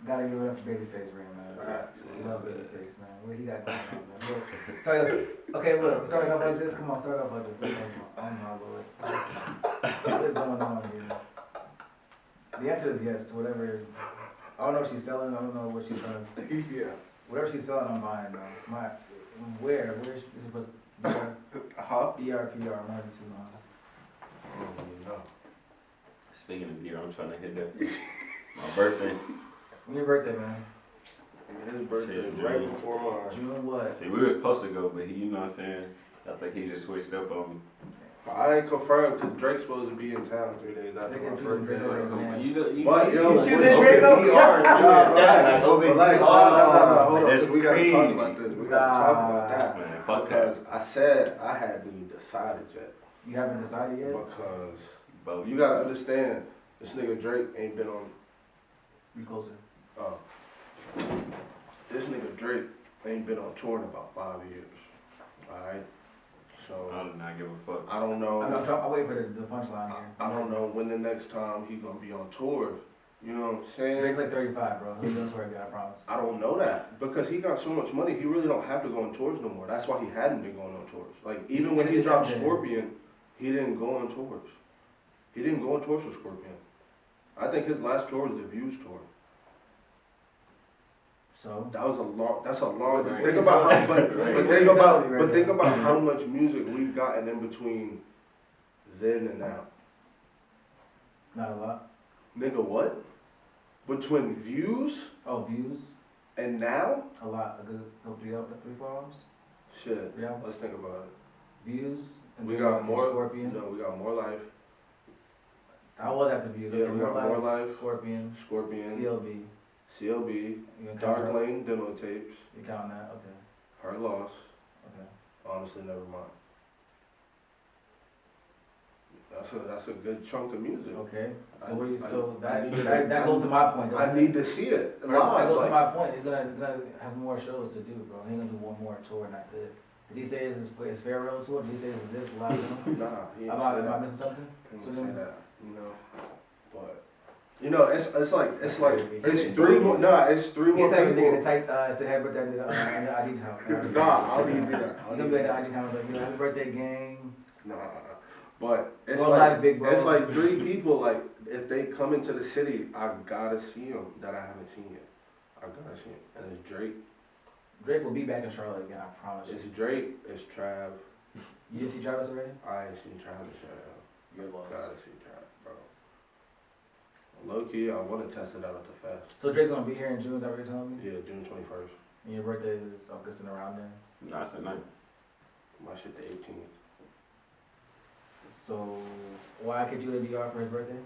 Gotta give it up to Babyface Ray, man. I love Babyface, man. What he got going on, man? Look, okay, look, starting off like this. Come on, start off like this. Oh my lord. What is going on here? The answer is yes to whatever. I don't know what she's selling. I don't know what she's trying to. Yeah. Whatever she's selling, I'm buying, though. Where is it supposed to be? BRPR, I'm not too long. No. Speaking of beer, I'm trying to hit that. My birthday. When your birthday, man? His birthday Shit, is right before mine. June what? See, we were supposed to go, but he, you know what I'm saying? I think he just switched up on me. I ain't confirmed because Drake's supposed to be in town 3 days after my birthday. But you shooting Draco? Relax, hold on, that's we gotta crazy. talk about this. We gotta talk about that. Man, fuck Because that. I said I hadn't decided yet. You haven't decided yet? Because But you gotta understand, this nigga Drake ain't been on. Be closer. This nigga Drake ain't been on tour in about 5 years. Alright? I So, do not give a fuck. I don't know. I'll wait for the punchline here. I don't know when the next time he gonna be on tour. You know what I'm saying? Drake's like 35, bro. He knows where I got, I promise. I don't know that because he got so much money. He really don't have to go on tours no more. That's why he hadn't been going on tours. Like even when he dropped Scorpion, he didn't go on tours. He didn't go on tours for Scorpion. I think his last tour was the Views tour. So That was a long. That's a long. Right. Think about how. Right. Think about how much music we've gotten in between then and now. not a lot. Nigga, what? Between Views Oh, views? and now? A lot. A good 3-4 hours? Shit. Yeah. Let's think about it. Views? And We then got more. Scorpion? No, we got More Life. I was after views. Yeah, Okay, we got More Life. Scorpion. Scorpion. CLB. CLB. You gonna count Dark her? Lane demo tapes. You counting that? Okay. Her Loss. Okay. Honestly, never mind. That's a good chunk of music. Okay. So I- what do you? I- So I need that goes to my point. I doesn't it? need to see it That goes to live. my point. He's gonna have more shows to do, bro. He ain't gonna do one more tour and that's it. Did he say this is his farewell tour? Did he say this is live? Nah, he ain't Am say I that. missing something? He ain't So say then- that. You know, but you know, it's like it's He three more. Nah, it's three He more type of nigga to people. type say happy birthday to the ID house. Nah, I don't even do that. I You don't gonna even be do at the that. ID house like, you know, happy birthday gang. Nah, but it's Well, like live, big bro. it's like 3 people. Like if they come into the city, I gotta see them that I haven't seen yet. I gotta see them. And it's Drake. Drake will be back in Charlotte again, I promise you. It's Drake. It's Trav. You didn't see Travis already? I ain't seen Travis yet. You're lost. Gotta see Travis, bro. Low key, I wanna test it out at the fest. So Drake's gonna be here in June, is that what you're telling me? Yeah, June 21st. And your birthday is, I'm guessing, around then? Nah, it's at night. My shit the 18th. So, why could you DR for his birthday?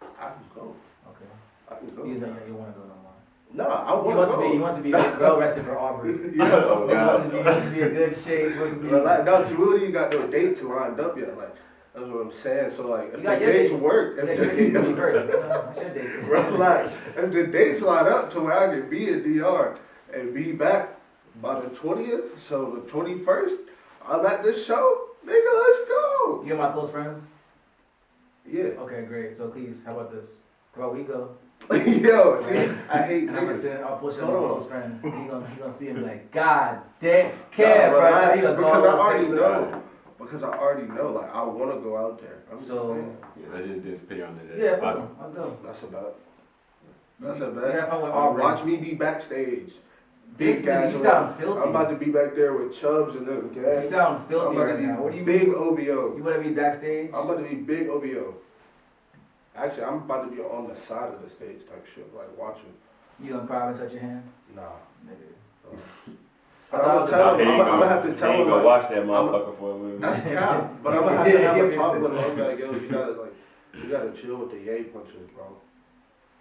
I can go. Okay. I can go. He's like, yeah, you wanna go no more. Nah, I He wanna go. wants to be well rested for Aubrey. Yeah. Oh, He wants God. to be in good shape. He wants to be. Like, no, Judy ain't got no dates lined up yet. Like, that's what I'm saying. So, like, if You the got your dates date. work, Yeah, if your date to me the, first. What's your date? bro, like, if the dates line up to where I can be in DR and be back by the 20th, so the 21st, I'm at this show, nigga, let's go. You and my close friends? Yeah. Okay, great. So please, how about this? How about we go? Yo, see, I hate And I'm gonna niggas. send, I'll push it on Hold my on. close friends. He gonna see him be like, God damn, care, Nah, bro. relax, He gonna because call I us, already text us. know. Because I already know, like, I want to go out there. I'm just So, saying. Yeah, let's just disappear on this. yeah, Fuck fuck it. him. Let's go. That's a bet. That's a You bet. have fun with Aubrey. Watch me be backstage. This Big nigga, guys. you sound filthy. I'm about to be back there with Chubbs and them You guys. sound I'm filthy about right to be now. What do you big mean? OVO. You wanna be backstage? I'm about to be big OVO. Actually, I'm about to be on the side of the stage type shit, like watching. You gonna cry and touch your hand? Nah. Nigga. But I'm gonna tell him. I'm gonna have to tell He ain't him. gonna Like, watch that motherfucker for a movie. that's cap. But I'm gonna have to have a talk with him. I'm like, yo, you gotta chill with the yay punches, bro.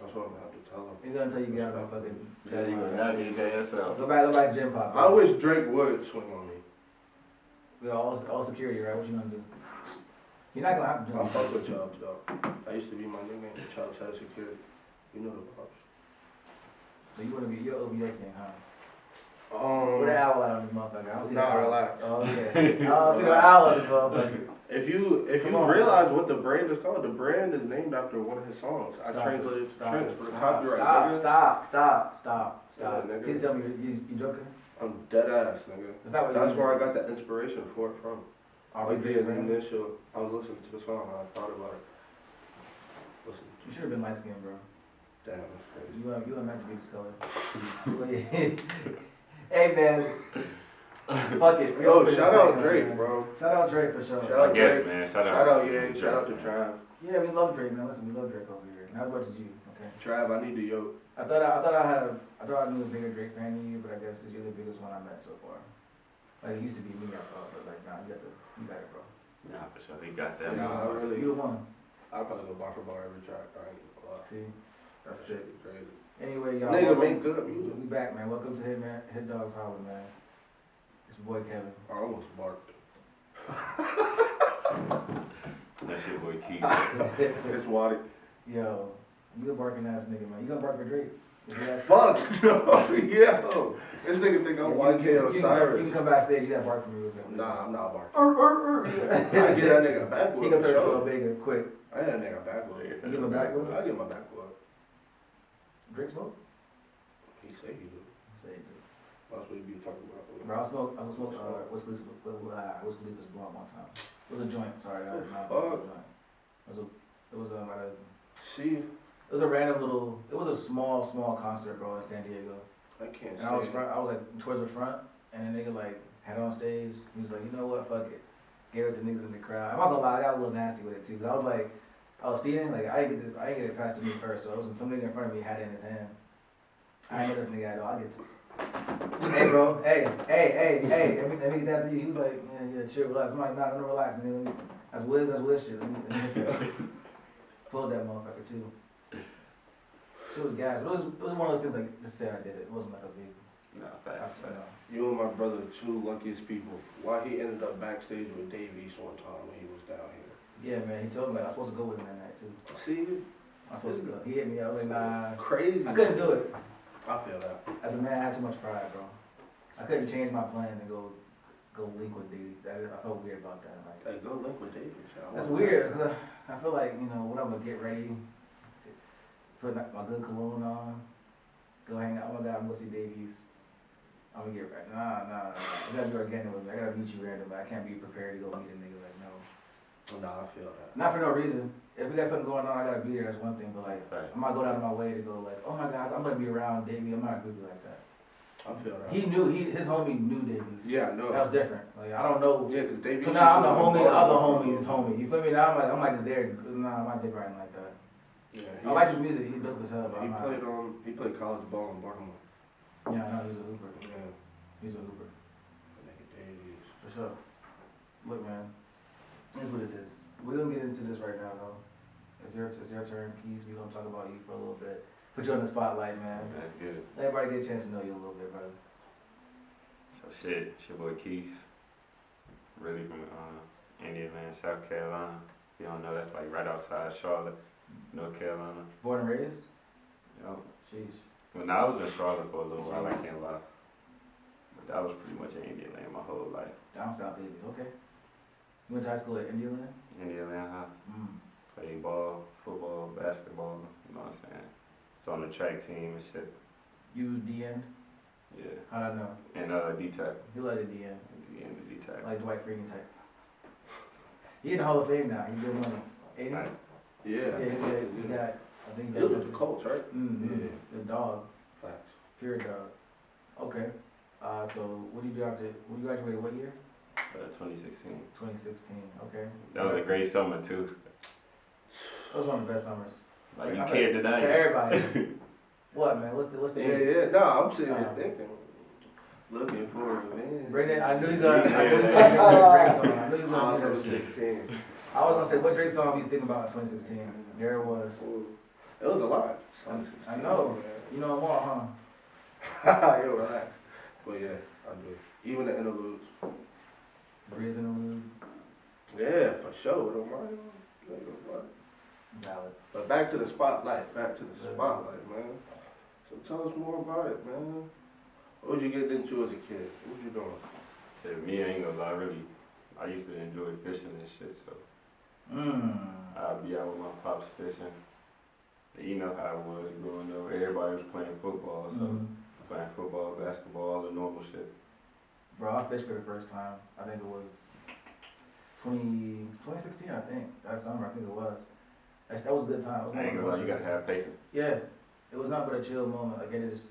That's what I'm gonna have to tell him. He's gonna tell you get out of my fucking. Yeah, you gonna navigate that yourself. Go back gym pop. I wish Drake would swing on me. We all security, right? What you gonna do? You're not gonna have to do I it. fuck with Chubbs though. That used to be my nickname. Chubbs had security. You know the pops. So you wanna be your OVO team, huh? Um, What owl out of this motherfucker. I don't see the Nah, owl. relax. Oh, okay. I don't see the owl of this motherfucker. If you Come on, realize what the brand is called, the brand is named after one of his songs. I translated Trench for the copyright. Nigga. Stop. Yeah, nigga. Please tell me you joking? I'm dead ass, nigga. Is that what That's you where I got the inspiration for it from. Like RB3 the brand? initial, I was listening to the song and I thought about it. Listen, You should have been light skinned, bro. damn, that's crazy. You were meant to be this color. Hey, man. Fuck it. Yo, shout out Drake, bro. Shout out Drake for sure. Shout I guess, man. Shout out. Yang, shout out to Trav. Yeah, we love Drake, man. Listen, we love Drake over here. Not as much as you, okay? Trav, I need the yoke. I thought I knew a bigger Drake fan than you, but I guess you're the biggest one I met so far. Like it used to be me, I thought, but like nah, you got it, bro. Nah, for sure. He got that. Yeah, I really. You the one. I'll probably go bar for bar every track. I ain't gonna lie. See, that's That shit it. be crazy. Anyway, y'all. Nigga welcome- make good music. We back, man. Welcome to Hit Dogs Holla, man. It's your boy Kevin. I almost barked. That's your boy Keith. It's Waddy. Yo, you a barking ass nigga, man. You gonna bark for Drake? If you ask- Fuck no, yo. This nigga think I'm YK You can Osiris. come backstage. You gotta bark for me real quick. Nah, I'm not barking. I I get that nigga back He with gonna turn for into a sure. bigger quick. I had that nigga back with. You give him back with? I give my back with. Drake smoke? He say he do. Say it, dude. That's what he be talking about. Bro, I smoked Wiz Khalifa's blunt one time. It was a joint, sorry. It was a joint. It was at a, See, it was a random little, it was a small concert, bro, in San Diego. I can't And I was say. like towards the front, and the nigga like had on stage. He was like, you know what, fuck it. Gave it to niggas in the crowd. I'm not gonna lie, I got a little nasty with it too. 'Cause I was feeding, like I didn't get it past to me first, so it was some nigga in front of me had it in his hand. I ain't know this nigga at all. I get to. Hey bro, hey, let me get that to you. He was like, yeah, chill, relax. I'm like, nah, no, relax, man. That's Wiz shit. Let me pulled that motherfucker too. Shit was gas. It was one of those things like, just say I did it. It wasn't like a big. Nah, I facts. swear. You and my brother, the two luckiest people. Why he ended up backstage with Dave East one time when he was down here. Yeah, man. He told me I was supposed to go with him that night too. See, I was supposed to go. He hit me. I was like, nah. crazy. I couldn't do it. I feel that. As a man, I had too much pride, bro. I couldn't change my plan and go link with Dave. I felt weird about that. Like, Hey, go link with Dave. that's weird. 'Cause I feel like, you know, when I'm gonna get ready, put my good cologne on, go hang out. Oh my God, I'm gonna see Davies. I'm gonna get ready. Nah. You gotta be organic with me. I gotta meet you random. I can't be prepared to go meet a nigga. Like, no. Nah, I feel that. Not for no reason. If we got something going on, I gotta be there. That's one thing. But like, Right. I'm not going out of my way to go like, oh my God, I'm gonna be around Davey. I'm not a groupie like that. I feel that. His homie knew Davies. Yeah, no. That was different. Like, I don't know. Yeah, because Dave So East now I'm was the on homie, the bar. other homie's homie. You feel me? Now I'm like just there. Nah, my dick riding like that. Yeah, I like his music. He dope as hell, but he I'm not. he played college ball in Baltimore. Yeah, I know he's a hooper. Yeah, He's a hooper nigga Dave East. for sure. Look, man, here's what it is. We're gonna get into this right now, though. It's your turn, Keys. We're gonna talk about you for a little bit. Put you on the spotlight, man. That's good. Let everybody get a chance to know you a little bit, brother. So shit, it's your boy Keith. Really from Indiana, South Carolina. If you don't know, that's like right outside Charlotte, North Carolina. Born and raised? You know, Sheesh. when I was in Charlotte for a little while, I can't lie. But that was pretty much in Indiana my whole life. Down south babies. Okay. You went to high school at Indiana? Indiana, Mm. played ball, football, basketball. You know what I'm saying? So on the track team and shit. You DN? Yeah. How'd I know? And D-Tech. You like the DN. And D-Tech. Like Dwight Freeney type. He in the Hall of Fame now. He good money. Ain't he? Right. Yeah. He got, I think He was with the Colts, right? Mm-hmm. Yeah. The dog. Facts. Pure dog. Okay. So what did you do after, when you graduated, what year? 2016. 2016. Okay. That was a great summer too. That was one of the best summers. Like you I can't For deny it. everybody. What, man? What's the Yeah. No, I'm sitting here thinking, looking for revenge. Brendan, I knew he was gonna mention the Drake song. I knew he was gonna Also mention that shit. 16. I was gonna say, what Drake song were you thinking about in 2016? There it was. It was a lot. I know. You know more, Yo, relax. But yeah, I do. Even the interludes. Breeze in the mood. Yeah, for sure. Don't mind. Valid. But back to the spotlight. Back to the spotlight, man. So tell us more about it, man. What would you get into as a kid? What would you doing? Shit, me, I ain't gonna lie, I used to enjoy fishing and shit, so I'd be out with my pops fishing. You know how it was growing up. Everybody was playing football, so playing football, basketball, all the normal shit. Bro, I fished for the first time. I think it was 2016, I think. That summer, I think it was. That was a good time. I ain't gonna lie, you gotta have patience. Yeah. It was nothing but a chill moment. Like, just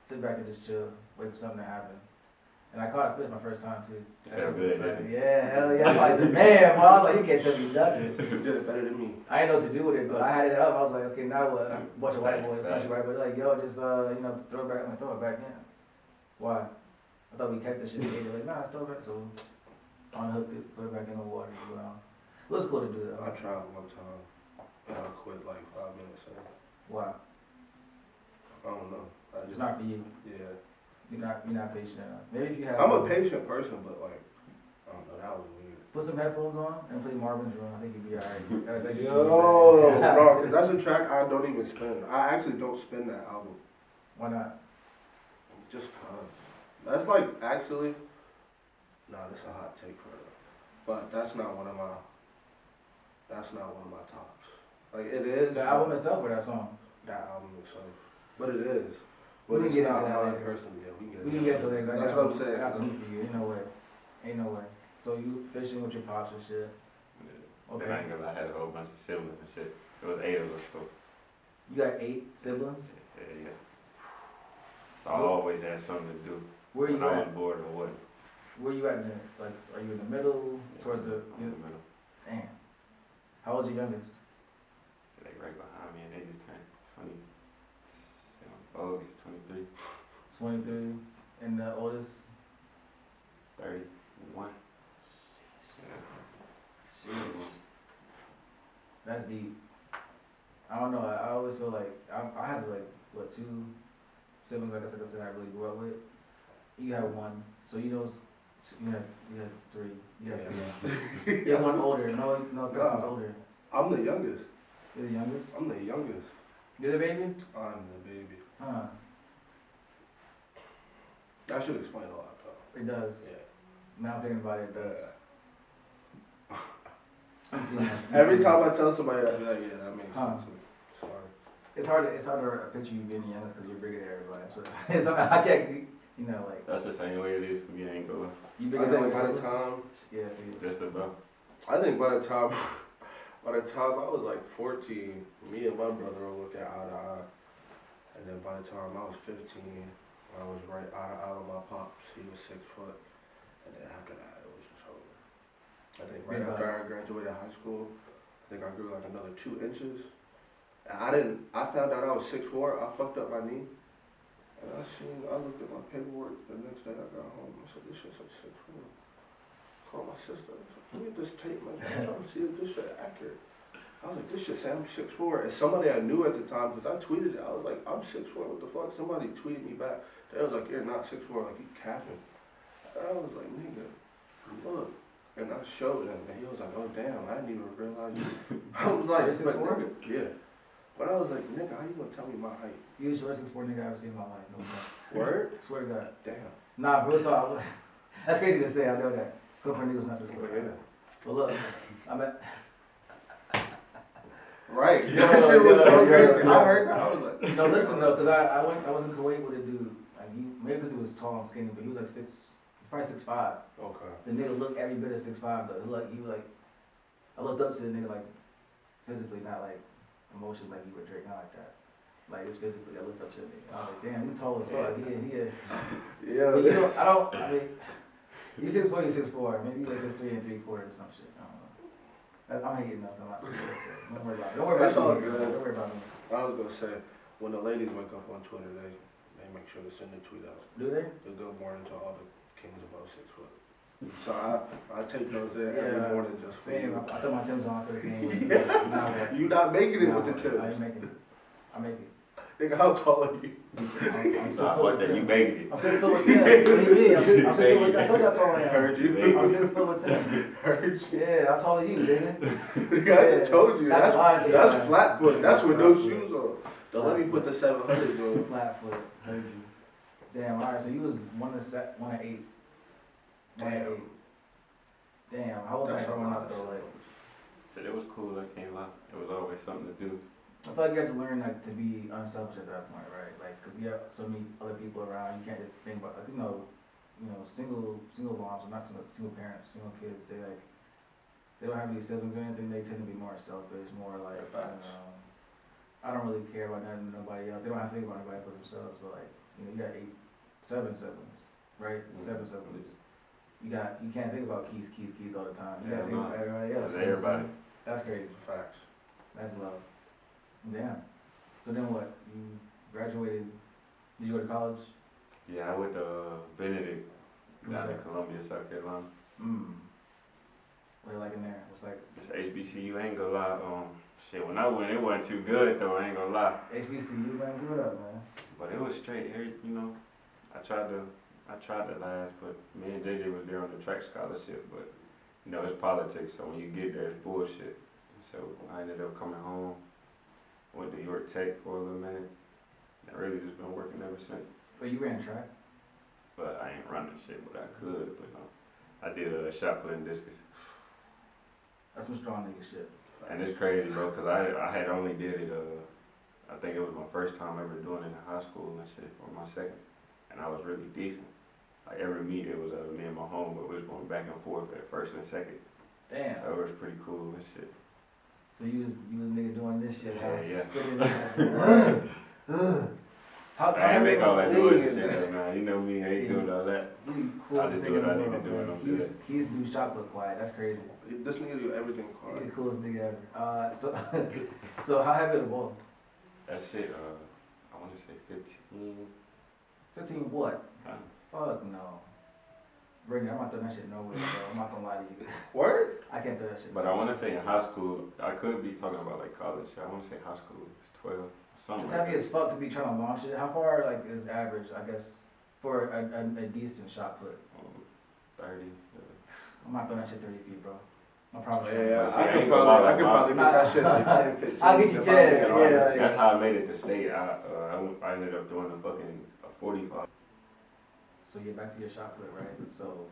sit back and just chill, wait for something to happen. And I caught a fish my first time, too. Felt good, didn't it? Yeah, hell yeah. I'm like, the man, boy. I was like, you can't tell me nothing. You did it better than me. I didn't know what to do with it, but I had it up. I was like, okay, now what? A bunch of white boys, like, yo, just, throw it back. I'm like, throw it back in. Why? I thought we kept this shit. They were like, nah, just throw it back. So, unhooked it, put it back in the water. It was cool to do that. I tried one time, and I quit like 5 minutes in. Why? I don't know. It's not for you. Yeah. You're not patient enough. Maybe if you have. I'm a patient person, but like, I don't know, that was weird. Put some headphones on and play Marvin's Room. I think you'd be alright. Yo, bro, because that's a track I don't even spin. I actually don't spin that album. Why not? Just cause. That's like, actually, nah, this is a hot take for it. But that's not one of my tops. Like, it is. The album itself or that song? That album itself. But it is. We But can it's get not into that mine later. personally. Yeah, We can get to that. That's what I'm saying. I got some heat for you. Ain't no way. Ain't no way. So you fishing with your pops and shit. Yeah. Okay. And I ain't gonna lie, I had a whole bunch of siblings and shit. It was 8 of us, so You got 8 siblings? yeah. So I always had something to do. Where you when I at? was bored or what. Where you at? Like, are you in the middle? Towards the. I'm in the middle. Damn. How old's your youngest? Like right behind me, and they just turned 20. Oh, he's 23. 23. And the oldest? 31. Yeah. That's deep. I don't know. I always feel like I had like 2 siblings. Like I said, I really grew up with. You have 1, so you know. You had 3. You had 3. You have 1 older. No, Kristen's older. I'm the youngest. You're the youngest. I'm the youngest. You're the baby. I'm the baby. Huh. That should explain a lot, though. It does. Yeah. Now I'm thinking about it. It does. You see that? Every time I tell somebody that, like, yeah, that makes Huh. sense. Sorry. It's hard to picture you being the youngest because you're bigger than everybody. That's what. I can't. Like. That's the same way it is for me. I ain't gonna lie. You I bigger than think your by the siblings? time, Yeah. See. Just about. I think by the time I was like 14, me and my brother would look at eye to eye. And then by the time I was 15, I was right eye to eye with my pops. He was 6 foot. And then after that, it was just over. I think right after I graduated high school, I think I grew like another 2 inches. And I found out I was 6'4". I fucked up my knee. And I looked at my paperwork the next day I got home. I said, this shit's like 6'4". Called my sister. I said, look at this tape, man. I'm trying to see if this shit accurate. I was like, this shit say I'm 6'4". And somebody I knew at the time, because I tweeted it, I was like, I'm 6'4", what the fuck? Somebody tweeted me back. They was like, you're not 6'4", like, you capping. And I was like, nigga, look. And I showed him, and he was like, oh, damn, I didn't even realize you. I was like, You're 6'4"? nigga, yeah. But I was like, nigga, how you gonna tell me my height? You're the shortest sport nigga I've ever seen in my life. No way. Word? Swear to God. Damn. Nah, real talk. That's crazy to say. I know that. Good for niggas not so But square. yeah. But look, I'm at. Right. Yo, That shit was so yo, crazy. yo. I heard that. I was like, No, listen though, cause I was in Kuwait with a dude. Like maybe because he was tall and skinny, but he was like probably 6'5". okay. The nigga looked every bit of 6'5", though. He was like, I looked up to the nigga like physically, not like emotionally, like he would Drake, not like that. Like it's physically, I looked up to the nigga. I was like, damn, he's tall as fuck. Yeah. But you know, I mean, you 6'4", you 6'4". Maybe you like 6'3 3/4 or some shit. I don't know. I'm hating enough. I'm not 6'4". Don't worry about it. Don't worry That's all about me. good. Don't worry about me. I was gonna say, when the ladies wake up on Twitter, they make sure to send a tweet out. Do they? The good morning to all the kings above 6 foot. So I take those there every morning just for same. you. I thought my Tim's on for the same way. You not making it with the I tips. ain't making it. I make it. Nigga, how tall are you? I'm So I thought that you made it. I'm 6 foot with 10. What do you mean? I'm 6 foot with 10. I told you how tall I am. Heard you. I'm 6 foot with 10. Heard you. Yeah, how tall are you, nigga? Nigga, I just told you. Not lying to you, That's man. flat foot. That's with no shoes on. Don't let me put the 700 on. Flat foot. Heard you. Damn, alright, so you was one of 8. Damn, how was that growing up though? Like, So it was cool, I can't lie. It was always something to do. I feel like you have to learn like to be unselfish at that point, right? Like, cause you have so many other people around, you can't just think about like single moms or not single parents, single kids. They like they don't have any siblings or anything. They tend to be more selfish, more like I don't really care about nothing nobody else. They don't have to think about nobody but themselves. But like you got 7 siblings, right? 7 siblings. You can't think about keys all the time. You gotta think about everybody else. Everybody. That's crazy. Facts. That's love. Damn. So then what? You graduated, did you go to college? Yeah, I went to Benedict down in What's Columbia, South Carolina. What you like in there? What's like? It's HBCU, ain't gonna lie. Shit, when I went, it wasn't too good though, I ain't gonna lie. HBCU, man, give it up, man. But it was straight, I tried to last, but me and JJ was there on the track scholarship, but it's politics, so when you get there, it's bullshit. So I ended up coming home, went to York Tech for a little minute, and really just been working ever since. But you ran track? But I ain't running shit, but I could, but I did a shot put and discus. That's some strong nigga shit. And it's crazy, bro, because I had only did it, I think it was my first time ever doing it in high school and shit, or my second, and I was really decent. Like every meet, it was me and my homeboy, we was going back and forth at first and second. Damn. So it was pretty cool and shit. So you was nigga doing this shit. Yeah. I ain't make all that noise and shit though, man. You know me, I ain't doing all that. Cool I just do what I need to do and I'm good. He's do shot put quiet. That's crazy. This nigga do everything quiet. He's the coolest nigga ever. So how heavy the ball? That shit, I want to say 15. 15 what? Huh? Fuck no. Brittany, I'm not throwing that shit nowhere, bro. I'm not gonna lie to you. Word? I can't throw that shit. But I want to say in high school, I could be talking about like college. I want to say high school is 12. Something It's like heavy that. as fuck to be trying to launch it. How far like is average, I guess, for a decent shot put? 30. I'm not throwing that shit 30 feet, bro. I promise you. Yeah, See, I I could ain't gonna lie, probably get that shit like 10, 15. I'll get you 10, yeah. That's how I made it to state. I ended up doing a fucking 45. So you're back to your shot put, right? So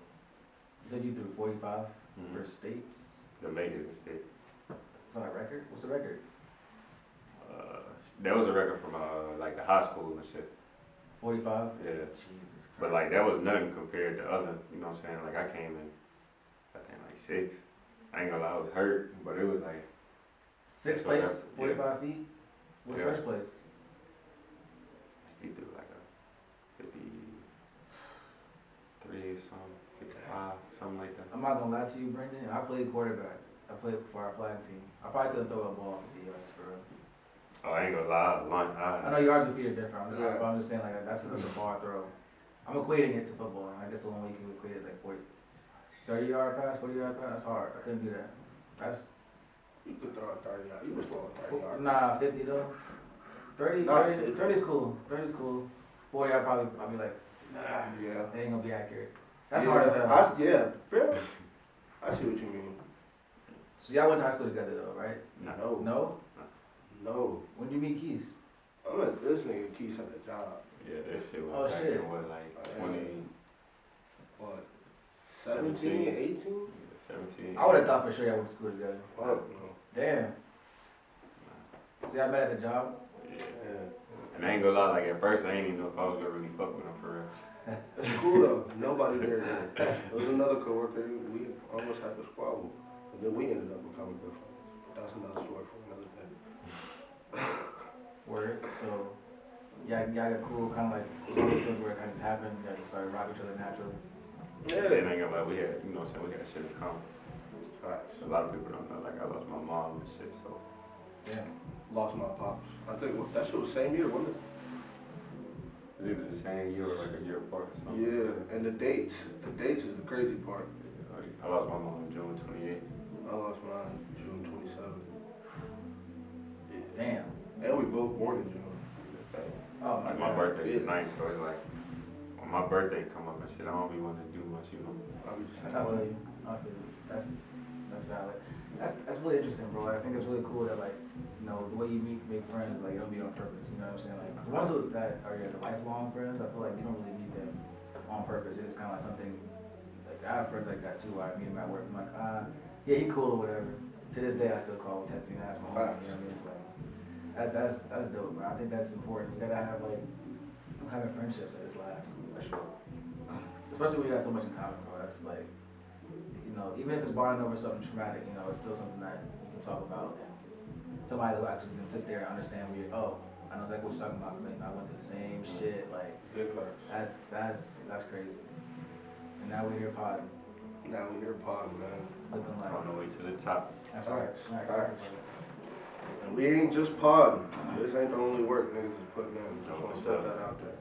you said you threw 45 for states. To make it to state. Is that a record? What's the record? That was a record from like the high school and shit. 45? Yeah. Jesus Christ. But like that was nothing compared to other, you know what I'm saying? Like I came in, I think like 6. I ain't gonna lie, I was hurt, but it was like 6th place, 45 feet? What's Yeah. first place? he threw like a 53 or something, 55, something like that. I'm not gonna lie to you, Brendan. I played quarterback. I played for our flag team. I probably couldn't throw a ball 50 yards for real. Oh, I ain't gonna lie, I know yards and feet are different. Yeah. I'm just saying like that's a far throw. I'm equating it to football, and I guess the only way you can equate it is like 30-yard pass, 40-yard pass. That's hard. I couldn't do that. That's You could throw a 30 yard. You was throwing 30 yard. nah 50 though. 30 is cool. 30 is cool. 40 I'll be like, nah, Yeah. it ain't gonna be accurate. That's Yeah, hard as hell. Yeah, bro. I see what you mean. So y'all went to high school together though, right? No. No? No. When did you meet Keys? I met this nigga Keith at the job. Yeah, that shit was Oh, back shit. in what, like 20, What? 17, 18? 17. I would have thought for sure y'all went to school together. Fuck no. Damn. See, I met at the job. Yeah. Yeah. And I ain't gonna lie, like at first I ain't even know if I was gonna really fuck with him for real. It's cool though. Nobody there. There was another coworker. We almost had a squabble, and then we ended up becoming good friends. But that's another story for another day. Word. So, y'all got cool, kind of like things where it kind of happened. Y'all just started rocking each other naturally. Yeah. And I ain't gonna lie, we had, you know what I'm saying, we had shit in common. Facts. A lot of people don't know, like I lost my mom and shit, so. Damn. Lost my pops. I think that shit was same year, wasn't it? It was either the same year or like a year apart or something. Yeah. And the dates is the crazy part. I lost my mom on June 28th. I lost mine June 27th. Yeah. Damn. And we both born in June. Oh my Like my God. birthday is nice, so it's like when my birthday come up and shit, I don't be wanting to do much, you know. I be just I feel you. I feel you. That's valid. That's really interesting, bro. I think it's really cool that like, you know, the way you make friends, like it don't be on purpose. You know what I'm saying? Like the ones that are your lifelong friends, I feel like you don't really meet them on purpose. It's kind of like something like I have friends like that too. I meet him at work. I'm like, yeah, he cool or whatever. To this day, I still call him, text me, and ask my homie. You know what I mean? It's like that's dope, bro. I think that's important. You gotta have like having friendships that just last. For sure. Especially when you got so much in common, bro. That's like, you know, even if it's bonding over something traumatic, you know, it's still something that you can talk about. And somebody who actually can sit there and understand where I know exactly what you're talking about because like, I went through the same shit. Like, that's crazy. And now we're here podding. Now we here podding, man. Looking like On the way to the top. that's right. And we ain't just podding. This ain't the only work niggas is putting in. Just want to set that out there.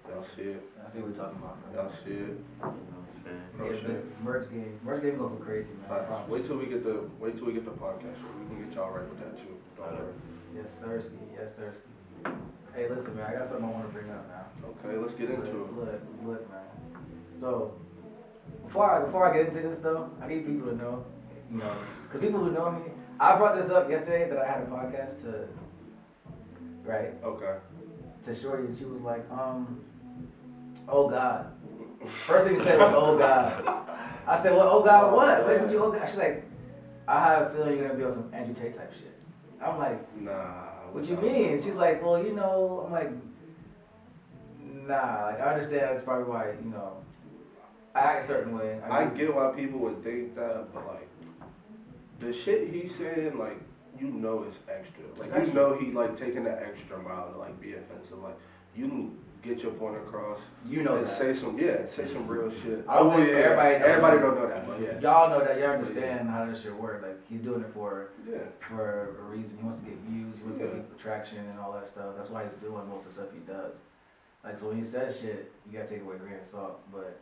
Y'all see it. I see what we're talking about, man. Y'all see it. You know what I'm saying? No Yeah, shit. merge game going for crazy, man. I promise. Wait till we get the podcast. We can get y'all right with that too. Don't worry. Yes, sirski. Yes, sirski. Hey, listen, man. I got something I want to bring up now. Okay, let's get into it. Look, man. So, before I get into this though, I need people to know, you know, because people who know me, I brought this up yesterday that I had a podcast to, right? Okay. To Shorty, and she was like, oh God. First thing she said was, oh God. I said, well, oh God, what? What did you, oh God? She's like, I have a feeling you're gonna be on some Andrew Tate type shit. I'm like, Nah. what you mean? She's like, well, you know, I'm like, nah, like I understand that's probably why, you know, I act a certain way. I get why people would think that, but like, the shit he's saying, like, you know it's extra. Like, you know he, like, taking the extra mile to, like, be offensive. Like, you can get your point across. You know and that. say some real shit. I don't think everybody knows. Everybody don't know that, but yeah. Y'all know that, y'all understand how this shit works. Like, he's doing it for Yeah. a reason. He wants to get views, he wants to get traction and all that stuff. That's why he's doing most of the stuff he does. Like, so when he says shit, you gotta take it with a grain of salt. But,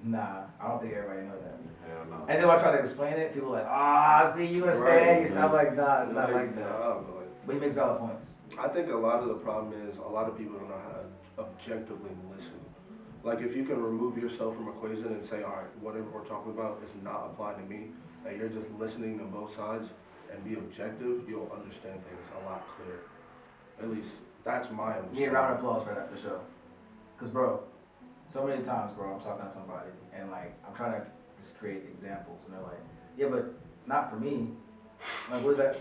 nah, I don't think everybody knows that. Hell no. And then when I try to explain it, people are like, see, you understand. Right. I'm like, nah, it's not like that. Nah, But he makes valid points. I think a lot of the problem is a lot of people don't know how to objectively listen. Like, if you can remove yourself from equation and say, all right, whatever we're talking about is not applying to me, and you're just listening to both sides and be objective, you'll understand things a lot clearer. At least that's my understanding. Need a round of applause for that, for sure. Cause bro, so many times, bro, I'm talking to somebody and like I'm trying to just create examples, and they're like, yeah, but not for me. I'm like, what is that?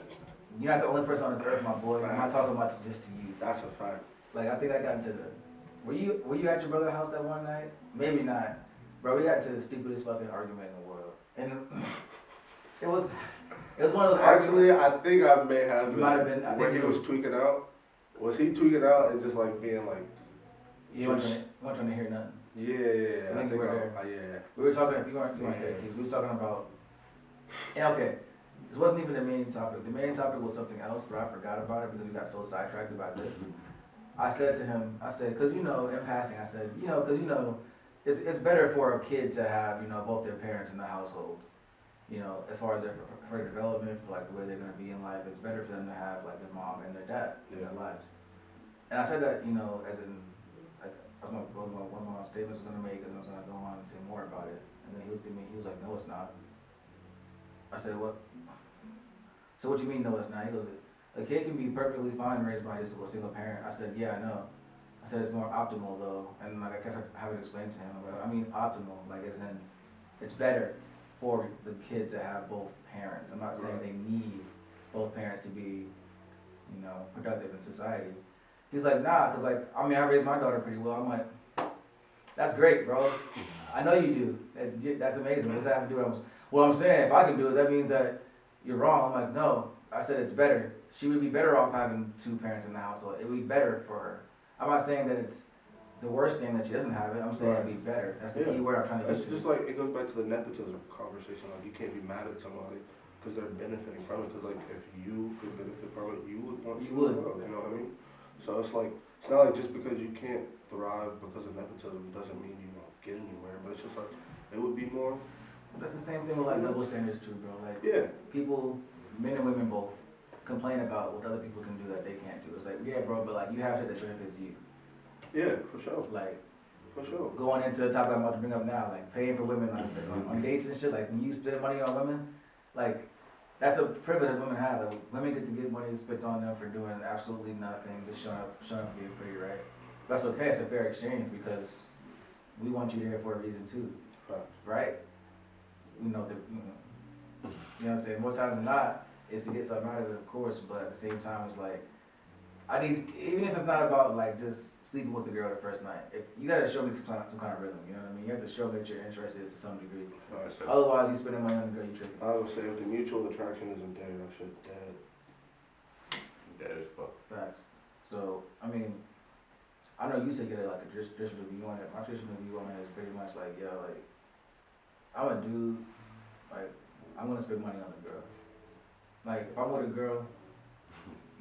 You're not the only person on this earth, my boy. I'm not talking about just to you. That's a fact. Like I think I got into the. Were you at your brother's house that one night? Maybe not, bro. We got into the stupidest fucking argument in the world, and it was one of those. Actually, I think I may have. You might have been. When he was tweaking out. Was he tweaking out and just like being like? You weren't trying to hear nothing. Yeah. I think you were there. Yeah. We were talking. If you weren't there, we were talking about. Yeah, okay. This wasn't even the main topic. The main topic was something else, but I forgot about it because we got so sidetracked about this. I said to him, because you know, in passing, I said, you know, because you know, it's better for a kid to have, you know, both their parents in the household. You know, as far as for their development, for like the way they're gonna be in life, it's better for them to have like their mom and their dad in their lives. And I said that, you know, as in, like, one of my statements I was gonna make, and I was gonna go on and say more about it. And then he looked at me, he was like, no, it's not. I said, what? So what do you mean, no, it's not? He goes, a kid can be perfectly fine raised by just a single parent. I said, yeah, I know. I said, it's more optimal though. And like I kept having to explain to him, I mean optimal, like as in, it's better for the kid to have both parents. I'm not saying they need both parents to be, you know, productive in society. He's like, nah, cause like, I mean, I raised my daughter pretty well. I'm like, that's great, bro. I know you do. That's amazing. What does that have to do with it? Well, I'm saying, if I can do it, that means that you're wrong. I'm like, no. I said it's better. She would be better off having two parents in the household. It would be better for her. I'm not saying that it's the worst thing that she doesn't have it. I'm saying it'd be better. That's the key word I'm trying to use. It's just like, it goes back to the nepotism conversation. Like, you can't be mad at somebody because they're benefiting from it. Because like, if you could benefit from it, you would want to. You would. As well, you know what I mean? So it's like, it's not like just because you can't thrive because of nepotism doesn't mean you won't get anywhere. But it's just like, it would be more. That's the same thing with like double standards too, bro. Like, people, men and women both, complain about what other people can do that they can't do. It's like, yeah, bro, but like you have shit that benefits you. Yeah, for sure. Like, for sure. Going into the topic I'm about to bring up now, like paying for women on dates and shit. Like when you spend money on women, like that's a privilege that women have. Like, women get to get money spent on them for doing absolutely nothing, just showing up being pretty, right? That's okay. It's a fair exchange because we want you there for a reason too, right? You know what I'm saying? More times than not, it's to get something out of it, of course, but at the same time, it's like, I need, even if it's not about like just sleeping with the girl the first night, if you gotta show me some kind of rhythm, you know what I mean? You have to show me that you're interested to some degree. Otherwise, you spending money on the girl, you tripping. I would say if the mutual attraction isn't there, that shit dead. That is fuck. Facts. So, I mean, I know you said get like a traditional view on it. My traditional view on it is pretty much like, yo, like, I'm a dude, like, I'm gonna spend money on the girl. Like, if I'm with a girl,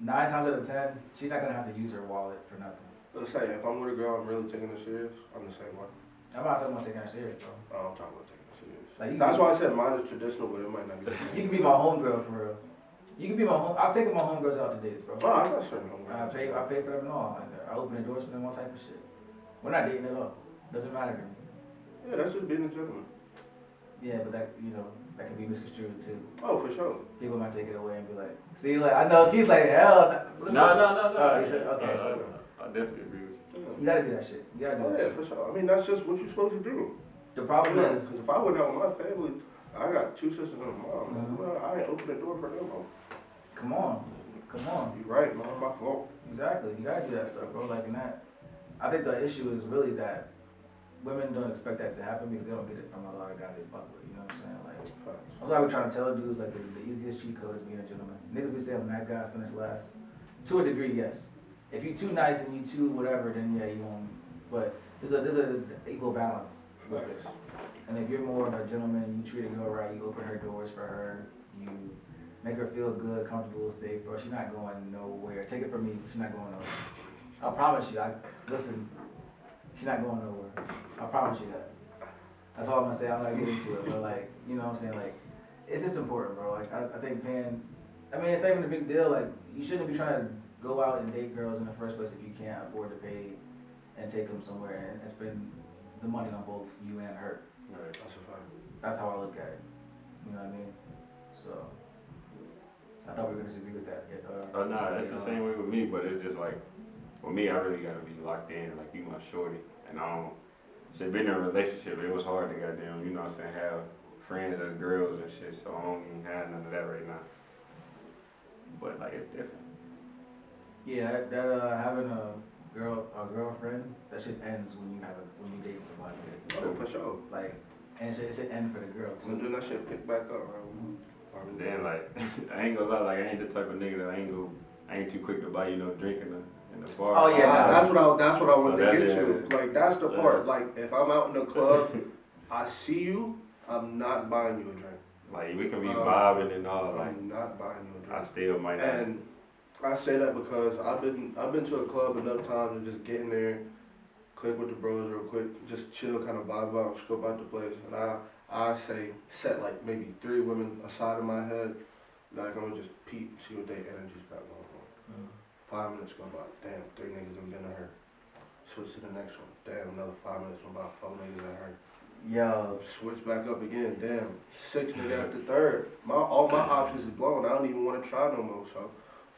9 times out of 10, she's not gonna have to use her wallet for nothing. Let's say if I'm with a girl, I'm really taking her serious. I'm the same way. I'm not talking about taking her serious, bro. I'm talking about taking her serious. Like, That's why I said mine is traditional, but it might not be. You can be my homegirl for real. You can be my home. I've taken my homegirls out to dates, bro. Oh, I got certain homegirls. I pay for them and all. Like, I open the doors for them, all type of shit. We're not dating at all. Doesn't matter to me. Yeah, that's just being a gentleman. Yeah, but that, you know, that can be misconstrued too. Oh, for sure. People might take it away and be like, see, like, I know Keith's like, hell. No. Oh, you said, okay. I definitely agree with you. You gotta do that shit. You gotta do that Yeah, shit. for sure. I mean, that's just what you're supposed to do. The problem is, Because if I went out with my family, I got 2 sisters and a mom. Mhm. Well, I ain't open the door for them. come on. You right, man. My fault. Exactly. You gotta do that stuff, bro. Like, and that, I think the issue is really that women don't expect that to happen because they don't get it from a lot of guys they fuck with. You know what I'm saying? Like, that's why we trying to tell dudes, like, the easiest cheat code is being a gentleman. Niggas be saying nice guys finish last. To a degree, yes. If you too nice and you too whatever, then yeah, you won't. But there's a equal balance with it. And if you're more of a gentleman, you treat a girl right, you open her doors for her, you make her feel good, comfortable, safe, bro. She's not going nowhere. Take it from me, she's not going nowhere. I promise you. Listen, she's not going nowhere. I promise you that. That's all I'm gonna say. I'm not gonna get into it, but like, you know what I'm saying? Like, it's just important, bro. Like, I think paying. I mean, it's not even a big deal. Like, you shouldn't be trying to go out and date girls in the first place if you can't afford to pay and take them somewhere and spend the money on both you and her. Right. That's a fact. That's how I look at it. You know what I mean? So, I thought we were gonna disagree with that. Nah, it's the same way with me, but it's just like, with me, I really gotta be locked in, like, you my shorty. And I don't, shit, being in a relationship, it was hard to goddamn, you know what I'm saying, have friends as girls and shit, so I don't even have none of that right now. But, like, it's different. Yeah, having a girlfriend, that shit ends when you date somebody. Oh, for sure. Like, and it should end for the girl So too. then that shit pick back up, right? And then, like, I ain't gonna lie, like, I ain't the type of nigga that I ain't too quick to buy, you no drink in the bar. Oh, yeah, nah. That's what I wanted So to get that's to. Like, that's the part. Like, if I'm out in the club, I see you, I'm not buying you a drink. Like, we can be vibing and all, like, I'm not buying you a drink. I still might not. And I say that because I've been to a club enough times to just get in there, click with the bros real quick, just chill, kind of vibe out, scope out the place, and I say set like maybe 3 women aside in my head, like I'm gonna just peep, see what their energy's got going on. 5 minutes go by, damn, 3 niggas done been to her. Switch to the next one, damn, another 5 minutes go by, 4 niggas at her. Yo. Switch back up again, damn, 6 niggas at the third. All my options is blown. I don't even want to try no more, so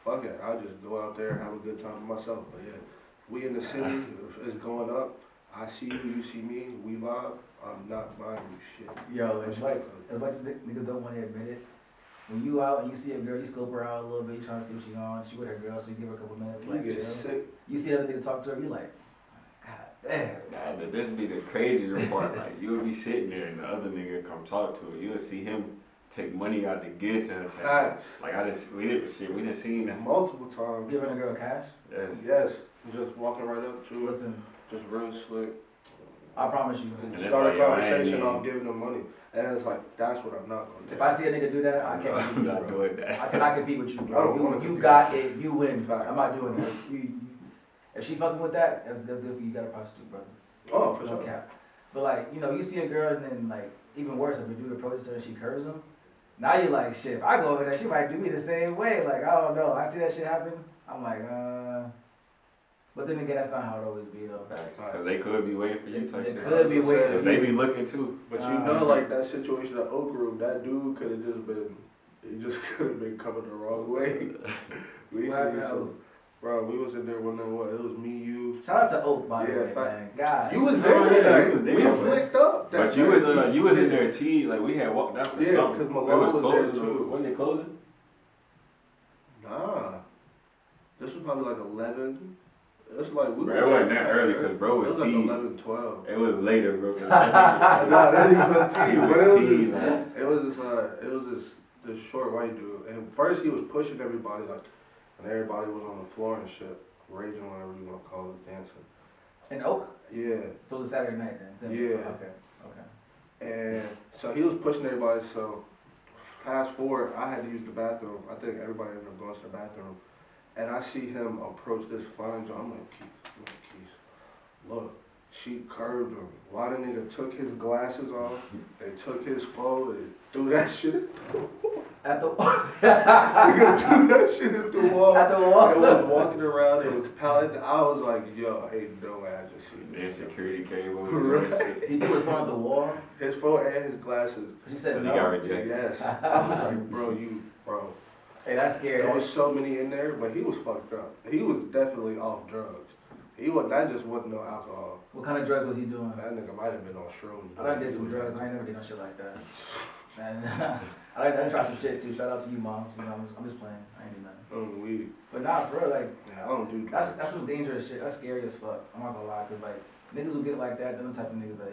fuck it. I'll just go out there and have a good time with myself. But yeah, we in the city, if it's going up, I see you, you see me, we vibe, I'm not buying you shit. Yo, as much as niggas don't want to admit it, when you out and you see a girl, you scope her out a little bit, you trying to see what she on, she with her girl, so you give her a couple minutes to You like get chill. sick. You see other nigga talk to her, you like, God damn. Nah, this be the crazier part. Like, you would be sitting there and the other nigga come talk to her. You would see him take money out to give to her. Facts. Like, we didn't see that. Multiple times. Giving a girl cash? Yes. Yes. Just walking right up to her, Listen, just real slick. I promise you. And And it's start like, a yo, I ain't conversation even- off giving them money. And it's like, that's what I'm not gonna do. If I see a nigga do that, I can't compete I'm with not you, bro. doing that. I cannot compete with you, I bro. don't wanna You compete. got it, you win. Fact. I'm not doing that. If she fucking with that, that's good for you. You got a prostitute, brother. Oh, for No sure. cap. But like, you know, you see a girl and then like, even worse, if a dude approaches her and she curves him, now you're like, shit, if I go over there, she might do me the same way. Like, I don't know. I see that shit happen. I'm like, But then again, that's not how it always be though. Because they could be waiting for you type They shit. could be waiting Because for they you. be looking too. But you know, like that situation at Oak Grove, that dude could have just been, he just could have been coming the wrong way. We What see happened? some, Bro, we was in there one night. What? It was me, you. Shout out to Oak, by the Yeah, way, man. God. You was No, there yeah, that you night. was there, We man. flicked up. But you was in there T, like we had walked out for Yeah, something. 'cause Malone It was was closing there, too. Wasn't it closing? Nah. This was probably like 11. It was like we Bro, it wasn't that early because bro It was was like T. 11, 12. It was later, bro. 'Cause Nah, that even was T. It was But T, man. it was this short white dude. And first he was pushing everybody like, and everybody was on the floor and shit, raging, whatever you want to call it, dancing. In Oak? Yeah. So it was Saturday night then? Yeah. Okay. And so he was pushing everybody. So fast forward, I had to use the bathroom. I think everybody ended up going to the bathroom. And I see him approach this fine girl. I'm like, Keith, look, she curved him. Why the nigga took his glasses off, they took his phone, and threw that shit At the nigga threw that shit at the wall. At the wall. And was walking around, it was pouting. I was like, yo, ain't no way I just seen Then this. security came over and shit. He was on the wall. His phone and his glasses. He said He no. got rejected. Yes. I was like, bro. Hey, that's scary. There was so many in there, but he was fucked up. He was definitely off drugs. That just wasn't no alcohol. What kind of drugs was he doing? That nigga might have been on shrooms. I done did some drugs. I ain't never did no shit like that. And I done tried some shit too. Shout out to you, mom. You know, I'm just playing. I ain't do nothing. Weed. But nah, for real, like Yeah, I don't do drugs. that's some dangerous shit. That's scary as fuck. I'm not gonna lie, cause like niggas who get like that, they're the type of niggas that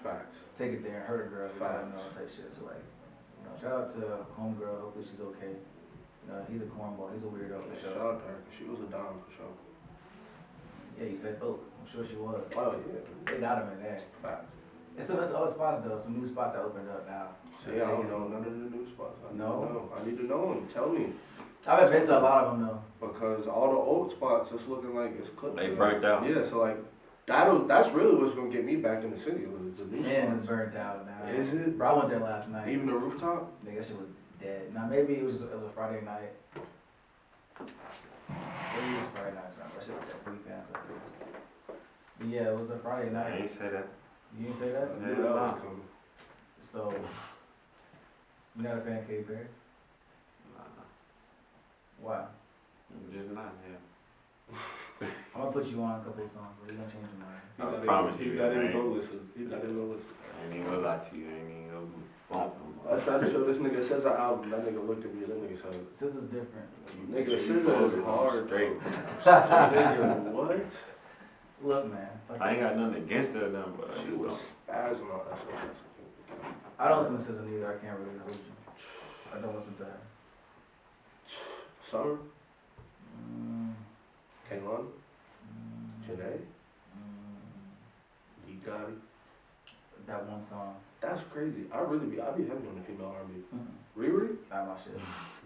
Facts. take it there and hurt a girl, Facts. type shit. So like, shout out to homegirl. Hopefully she's okay. He's a cornball. He's a weirdo for Shout sure. out to her, 'cause she was a dime for sure. Yeah, you said Oak. I'm sure she was. Oh yeah. They got him in there. Facts. It's other spots though. Some new spots that opened up now. See, I don't know none of the new spots. I need No? to know. I need to know them. Tell me. I haven't been to a lot of them though. Because all the old spots, it's looking like it's clipped. They burnt out. Yeah, so like, that's really what's gonna get me back in the city. Was the new Man, it's spots. burnt out now. Is it? Bro, I went there last night. Even the rooftop? Nigga, that shit was dead. Now maybe it was Friday night. Maybe it was Friday night or something. That shit was dead. Pretty fast. But yeah, it was a Friday I night. ain't say that. You didn't say that? Yeah, Knew that was nah. coming. So, you not a fan of Katy Perry? Nah, Why? I'm just not, yeah. I'm gonna put you on a couple of songs, but you're gonna change your mind. I promise you. He not I even ain't- gonna listen. He not even gonna listen. I ain't even gonna lie to you. I ain't even gonna bump him. I tried to show this nigga SZA album. That nigga looked at me. That nigga said, This is different. "Nigga, SZA is hard, Straight. Nigga, what?" Look, man. I ain't got nothing against her, nothing, but I She just was don't. spazzing on that shit. I don't listen to SZA either. I can't really hold you. I don't listen to her. Summer, Mm, Kaylon, mm, Janae, mm. you got it. That one song. That's crazy. I be heavy on the female R&B. Mm-mm. Riri? Not my shit.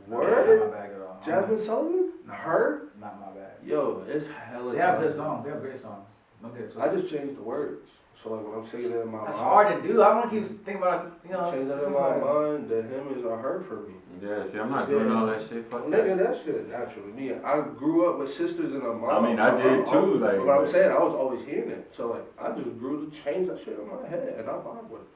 Word? Not my bag at all. Jasmine Sullivan? No. Her? Not my bag. Yo, it's hella They have good talented. songs. They have great songs. Don't get it I twisted. just changed the words. So like when I'm singing it in my That's mind, hard to do. I want to keep thinking about, change that in my mind, the him is a her for me. Yeah, see, I'm not doing all that shit. Fuck Nigga, that. that shit natural to me. I grew up with sisters and a mom. I mean, I did too, like, But I'm but- saying, I was always hearing it. So like, I just grew to change that shit in my head, and I vibe with it.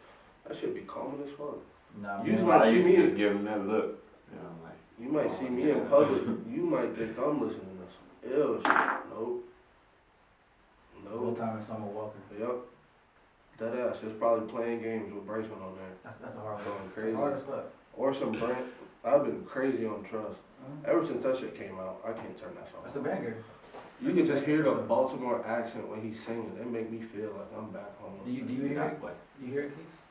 That shit be calming as fuck. Nah, You man. might I see used me- to just give him that look. You know, like, You might see me in yeah. public. You might think I'm listening to some ill shit. Nope. Whole Nope. time in Summer Walker. Yep. That ass is probably playing games with Bryson on there. That's a hard Going one. crazy. It's hard as fuck. Or some Brent. I've been crazy on Trust. Mhm. Ever since that shit came out, I can't turn that song That's a off. banger. You can just hear the Baltimore accent when he's singing. It make me feel like I'm back home. Do you hear it? Like, Do you hear it, Keith?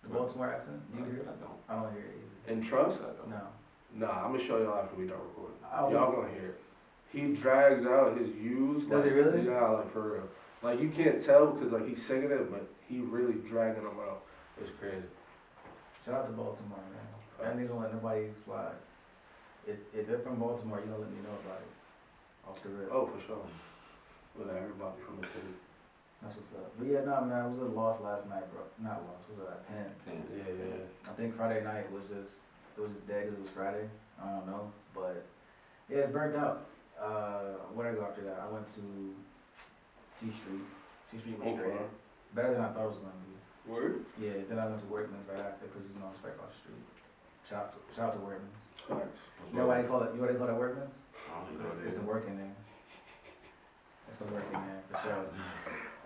The Baltimore accent? Do you hear it? I don't. I don't hear it either. In Trust? I don't. No. Nah, I'm gonna show y'all after we done recording. I always, Y'all gonna hear it. He drags out his U's. Does he really? Yeah, like for real. Like you can't tell because like he's singing it, but he really dragging them out. It's crazy. shout out to Baltimore, man. That niggas don't let nobody slide. If they're from Baltimore, you don't let me know about it. Off the rip. Oh, for sure. With everybody from the city. That's what's up. But yeah, nah, man, it was a loss last night, bro. Not loss, it was a pen. Yeah. I think Friday night was just dead 'cause it was Friday. I don't know, but yeah, it's burnt out. Where'd I go after that? I went to T Street. T Street was great. Better than I thought it was gonna be. Word? Yeah, then I went to Workman's right after because it's right across the street. Shout out to Workman's. Facts. You know why they call it? You know what they call it Workman's? It's some work in there. It's some work in there, for sure.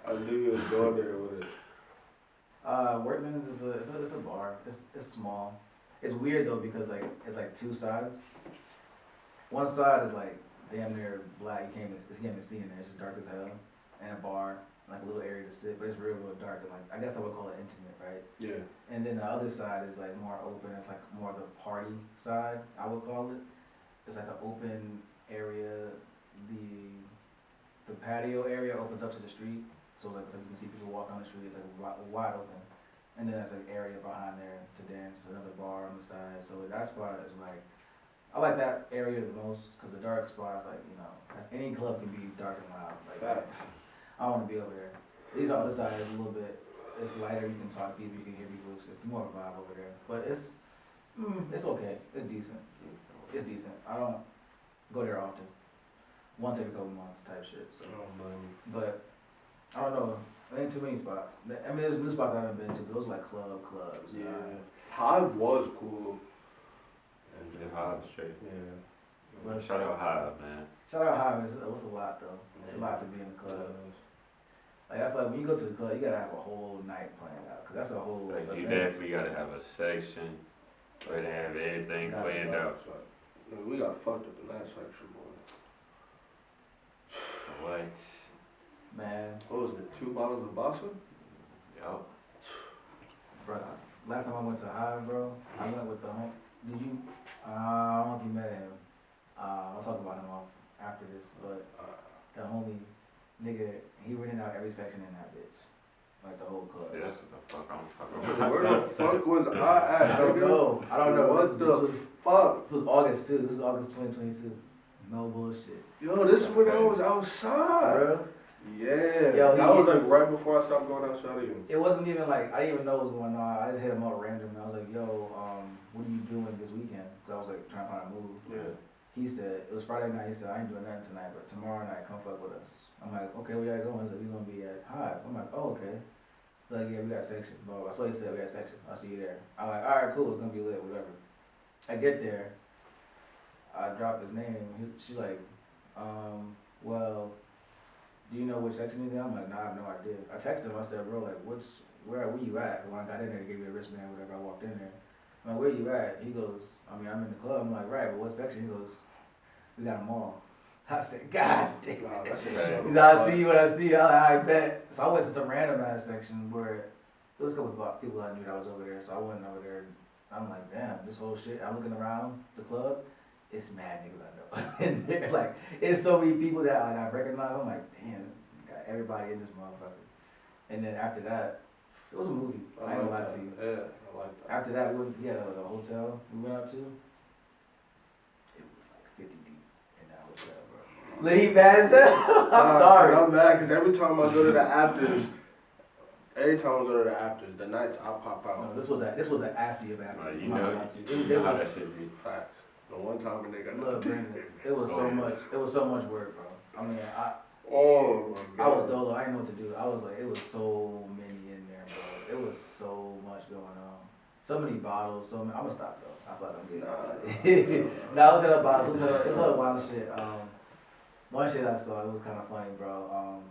I knew you was going there with it. Workman's is a bar. It's small. It's weird though because like it's like two sides. One side is like damn near black. You can't even see in there. It's just dark as hell. And a bar, like a little area to sit, but it's real dark. And like I guess I would call it intimate, right? Yeah. And then the other side is like more open. It's like more the party side. I would call it. It's like an open area. The patio area opens up to the street, so like you can see people walk on the street. It's like wide open. And then there's an area behind there to dance, another bar on the side. So that spot is like, I like that area the most because the dark spot is like, you know, any club can be dark and loud. Like, I don't want to be over there. These other side is a little bit, it's lighter. You can talk to people, you can hear people. It's more of a vibe over there. But it's okay. It's decent. It's decent. I don't go there often. Once every couple months type shit. So. I don't blame you. But I don't know. There ain't too many spots. I mean, there's new spots I haven't been to, but those are like clubs. Yeah. Hive was cool. And Hive straight. Yeah. Well, Shout out Hive, man. Shout out Hive. It's a lot though. It's a lot to be in the club. Like I feel like when you go to the club, you gotta have a whole night planned out, cause that's a whole. Like, you definitely gotta have a section where they have everything planned out. Right. We got fucked up in that section, boy. What? Man. What was it? 2 bottles of Boston? Yup. Bro, last time I went to Hive, bro, I went with the home. Did you? I don't know if you met him. I'll talk about him off after this, but the homie, nigga, he rented out every section in that bitch. Like the whole club. See, that's what the fuck I'm talking about. Where the fuck was I at? I don't know. I don't know. What the fuck? This was August too. This is August 2022. No bullshit. Yo, this when I was outside. Bro. Yeah. Yo, that was like right before I stopped going outside again. It wasn't even like, I didn't even know what was going on. I just hit him up randomly. I was like, yo, what are you doing this weekend? Because I was like trying to find a move. Yeah. He said, it was Friday night. He said, I ain't doing nothing tonight, but tomorrow night, come fuck with us. I'm like, okay, where y'all going? He said, we gonna be at Hive. I'm like, oh, okay. Like, yeah, we got a section. Bro, that's what he said, we got a section. I'll see you there. I'm like, all right, cool, it's gonna be lit, whatever. I get there, I drop his name. She's like, well, do you know which section he's in? I'm like, nah, I have no idea. I texted him, I said, bro, like, where you at? When I got in there, they gave me a wristband, whatever, I walked in there. I'm like, where you at? He goes, I mean, I'm in the club. I'm like, right, but what section? He goes, we got them all. I said, God damn. Wow, that's He said, I see you when I see you. I bet. So I went to some random ass section where there was a couple of people I knew that was over there. So I went over there. I'm like, damn, this whole shit. I'm looking around the club. It's mad niggas I know. And they're like, it's so many people that I recognize. I'm like, damn, got everybody in this motherfucker. And then after that, it was a movie. I ain't gonna lie to you. Yeah, I like that. After that, the hotel we went up to, it was like 50 deep in that hotel, bro. He mad as hell. I'm sorry. I'm mad because every time I go to the afters, the nights I pop out. No, this was an after event. You know how that should be. Facts. The one time when they got Look, Brandon, it was so much work, bro. I mean, I oh my God. was dolo. I didn't know what to do. I was like, it was so many in there, bro. It was so much going on. So many bottles. I'm gonna stop though. I feel like I'm getting nah, I was at a bottles. It was a wild shit. One shit I saw, it was kind of funny, bro.